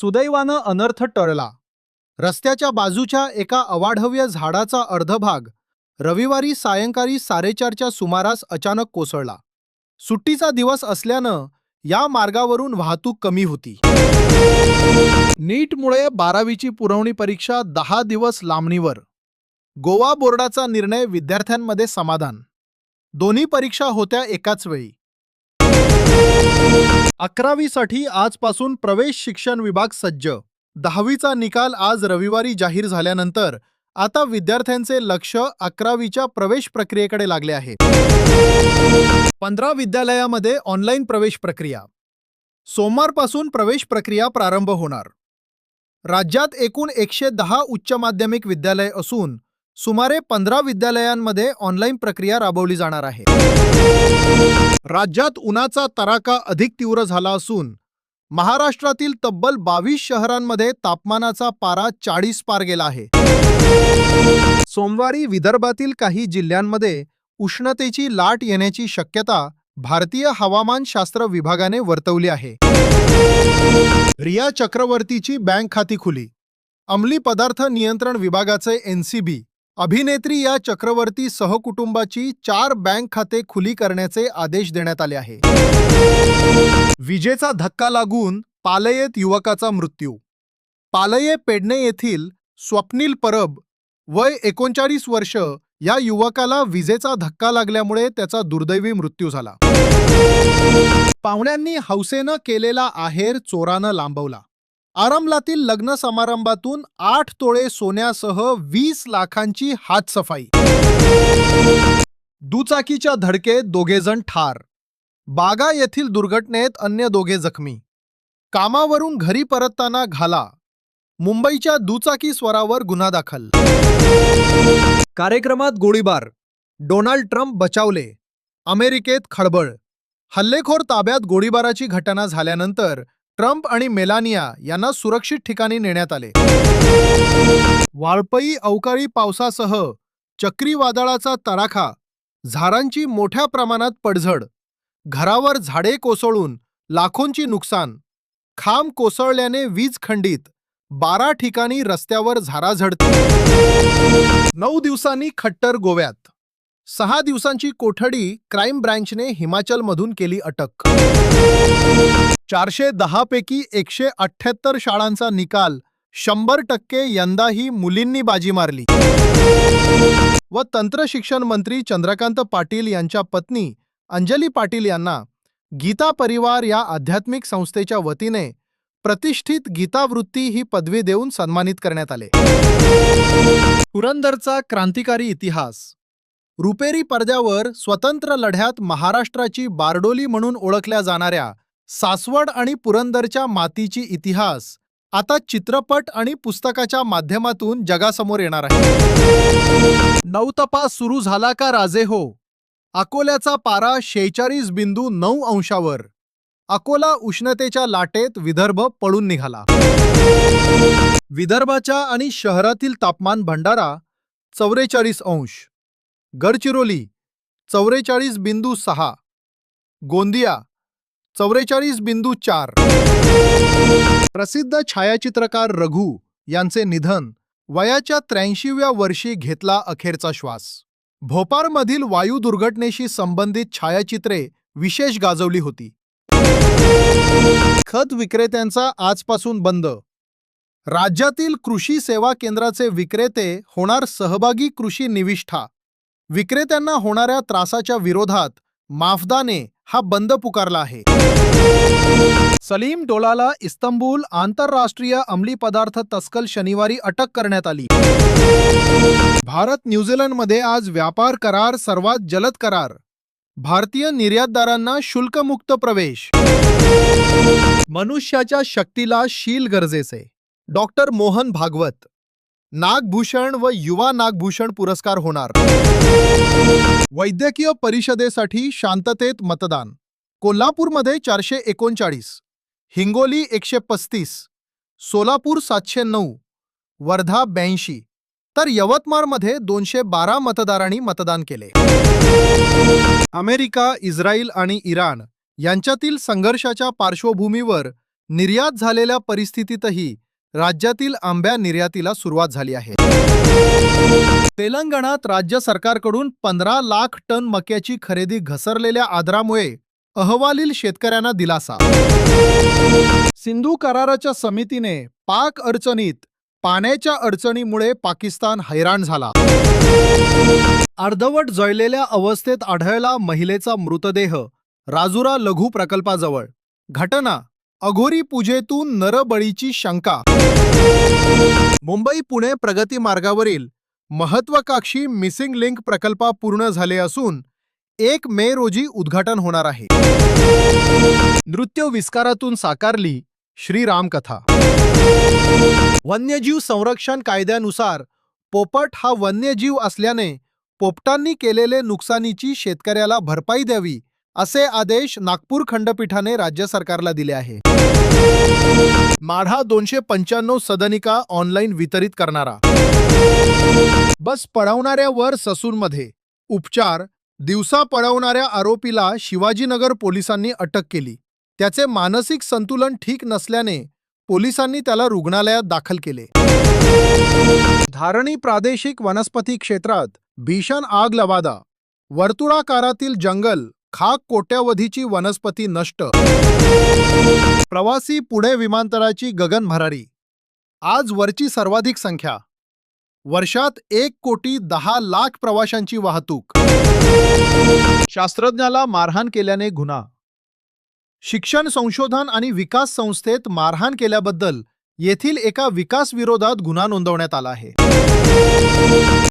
सुदैवानं अनर्थ टळला. रस्त्याच्या बाजूच्या एका अवाढव्य झाडाचा अर्धभाग रविवारी सायंकाळी 4:30च्या सुमारास अचानक कोसळला. सुट्टीचा दिवस असल्यानं या मार्गावरून वाहतूक कमी होती. नीटमुळे 12वीची पुरवणी परीक्षा 10 दिवस लांबणीवर. गोवा बोर्डाचा निर्णय विद्यार्थ्यांमध्ये समाधान. दोन्ही परीक्षा होत्या एकाच वेळी. 11वीसाठी आजपासून प्रवेश शिक्षण विभाग सज्ज. 10वीचा निकाल आज रविवारी जाहीर झाल्यानंतर आता विद्यार्थ्यांचे लक्ष 11वीच्या प्रवेश प्रक्रियेकडे लागले आहे. 15 विद्यालयामध्ये ऑनलाईन प्रवेश प्रक्रिया. सोमवारपासून प्रवेश प्रक्रिया प्रारंभ होणार. राज्यात एकूण 110 उच्च माध्यमिक विद्यालय असून सुमारे 15 विद्यालयांमध्ये ऑनलाईन प्रक्रिया राबवली जाणार आहे. राज्यात उन्हाचा तडाखा अधिक तीव्र झाला असून महाराष्ट्रातील तब्बल 22 शहरांमध्ये तापमानाचा पारा 40 पार गेला आहे. सोमवारी विदर्भातील काही जिल्ह्यांमध्ये उष्णतेची लाट येण्याची शक्यता भारतीय हवामानशास्त्र विभागाने वर्तवली आहे. रिया चक्रवर्तीची बँक खाती खुली. अंमली पदार्थ नियंत्रण विभागाचे NCB अभिनेत्री या चक्रवर्ती सहकुटुंबाची 4 बँक खाते खुली करण्याचे आदेश देण्यात आले आहे. विजेचा धक्का लागून पालयेत युवकाचा मृत्यू. पालये पेडणे येथील स्वप्नील परब वय 39 वर्ष या युवकाला विजेचा धक्का लागल्यामुळे त्याचा दुर्दैवी मृत्यू झाला. पाहुण्यांनी हौसेनं केलेला आहेर चोरानं लांबवला. आरमलातील लग्न समारंभातून 8 तोळे सोन्यासह 20 लाखांची हातसफाई. दुचाकीच्या धडकेत दोघेजण ठार. बागा येथील दुर्घटनेत अन्य दोघे जखमी. कामावरून घरी परतताना घाला. मुंबईच्या दुचाकीस्वारावर गुन्हा दाखल. कार्यक्रमात गोळीबार. डोनाल्ड ट्रम्प बचावले. अमेरिकेत खळबळ. हल्लेखोर ताब्यात. गोळीबाराची घटना झाल्यानंतर ट्रम्प आणि मेलानिया यांना सुरक्षित ठिकाणी नेण्यात आले. वाळपई अवकाळी पावसासह चक्रीवादळाचा तडाखा. झाडांची मोठ्या प्रमाणात पडझड. घरावर झाडे कोसळून लाखोंची नुकसान. खांब कोसळल्याने वीज खंडित. 12 ठिकाणी रस्त्यावर झाडाझडती. 9 दिवसांनी खट्टर गोव्यात. 6 दिवसांची कोठडी क्राईम ब्रँचने हिमाचलमधून केली अटक. 410 पैकी 178 शाळांचा निकाल 100% यंदाही मुलींनी बाजी मारली. व तंत्रशिक्षण मंत्री चंद्रकांत पाटील यांच्या पत्नी अंजली पाटील यांना गीता परिवार या आध्यात्मिक संस्थेच्या वतीने प्रतिष्ठित गीतावृत्ती ही पदवी देऊन सन्मानित करण्यात आले. पुरंदरचा क्रांतिकारी इतिहास. रुपेरी पडद्यावर स्वतंत्र लढ्यात महाराष्ट्राची बारडोली म्हणून ओळखल्या जाणाऱ्या सासवड आणि पुरंदरच्या मातीची इतिहास आता चित्रपट आणि पुस्तकाच्या माध्यमातून जगासमोर येणार आहे. नवतपा सुरू झाला का राजे हो. अकोल्याचा पारा 46.9 अंशावर. अकोला उष्णतेच्या लाटेत विदर्भ पळून निघाला. विदर्भाच्या आणि शहरातील तापमान. भंडारा 44 अंश. गडचिरोली 44.6. गोंदिया 44.4. प्रसिद्ध छायाचित्रकार रघु यांचे निधन. वयाच्या 83व्या वर्षी घेतला अखेरचा श्वास. भोपाळमधील वायू दुर्घटनेशी संबंधित छायाचित्रे विशेष गाजवली होती. खत विक्रेत्यांचा आजपासून बंद. राज्यातील कृषी सेवा केंद्राचे विक्रेते होणार सहभागी कृषी निविष्ठा. विक्रेत्यांना होणाऱ्या त्रासाच्या विरोधात माफदाने हा बंद पुकारला आहे. सलीम डोलाला इस्तंबूल आंतरराष्ट्रीय अंमली पदार्थ तस्कर शनिवारी अटक करण्यात आली. भारत न्यूझीलंडमध्ये आज व्यापार करार. सर्वात जलद करार. भारतीय निर्यातदारांना शुल्कमुक्त प्रवेश. मनुष्याच्या शक्तीला शील गरजेचे. डॉक्टर मोहन भागवत. नागभूषण व युवा नागभूषण पुरस्कार होणार. वैद्यकीय परिषदेसाठी शांततेत मतदान. कोल्हापूरमध्ये 439, हिंगोली 135, सोलापूर 709, वर्धा 82, तर यवतमाळमध्ये 212 मतदारांनी मतदान केले. अमेरिका, इस्रायल आणि इराण यांच्यातील संघर्षाच्या पार्श्वभूमीवर निर्यात झालेल्या परिस्थितीतही राज्यातील आंब्या निर्यातीला सुरुवात झाली आहे. तेलंगणात राज्य सरकारकडून 15 लाख टन मक्याची खरेदी घसरलेल्या आदरामुळे अहवालील शेतकऱ्यांना दिलासा. सिंधू कराराच्या समितीने पाक अडचणीत पाण्याच्या अडचणीमुळे पाकिस्तान हैराण झाला. अर्धवट जळलेल्या अवस्थेत आढळला महिलेचा मृतदेह राजुरा लघु प्रकल्पाजवळ. घटना अघोरी पूजेतून नरबळीची शंका. मुंबई पुणे प्रगती मार्गावरील महत्वाकांक्षी मिसिंग लिंक प्रकल्प पूर्ण झाले असून 1 मे रोजी उद्घाटन होणार आहे. नृत्य विस्कारातून साकारली श्रीराम कथा. वन्यजीव संरक्षण कायद्यानुसार पोपट हा वन्यजीव असल्याने पोपटांनी केलेले नुकसानीची शेतकऱ्याला भरपाई द्यावी असे आदेश नागपूर खंडपीठाने राज्य सरकारला दिले आहे. माढा 295 सदनिका ऑनलाईन वितरित करणारा. बस पळवणाऱ्यावर ससूनमध्ये उपचार. दिवसा पळवणाऱ्या आरोपीला शिवाजीनगर पोलिसांनी अटक केली. त्याचे मानसिक संतुलन ठीक नसल्याने पोलिसांनी त्याला रुग्णालयात दाखल केले. धारणी प्रादेशिक वनस्पती क्षेत्रात भीषण आग लवादा. वर्तुळाकारातील जंगल खाक कोट्यावधीची वनस्पती नष्ट. प्रवासी पुणे विमानतळाची गगनभरारी. आज वरची सर्वाधिक संख्या. वर्षात 1,10,00,000 प्रवाशांची वाहतूक. शास्त्रज्ञाला मारहाण केल्याने गुन्हा. शिक्षण संशोधन आणि विकास संस्थेत मारहाण केल्याबद्दल येथील एका विकास विरोधात गुन्हा नोंदवण्यात आला आहे.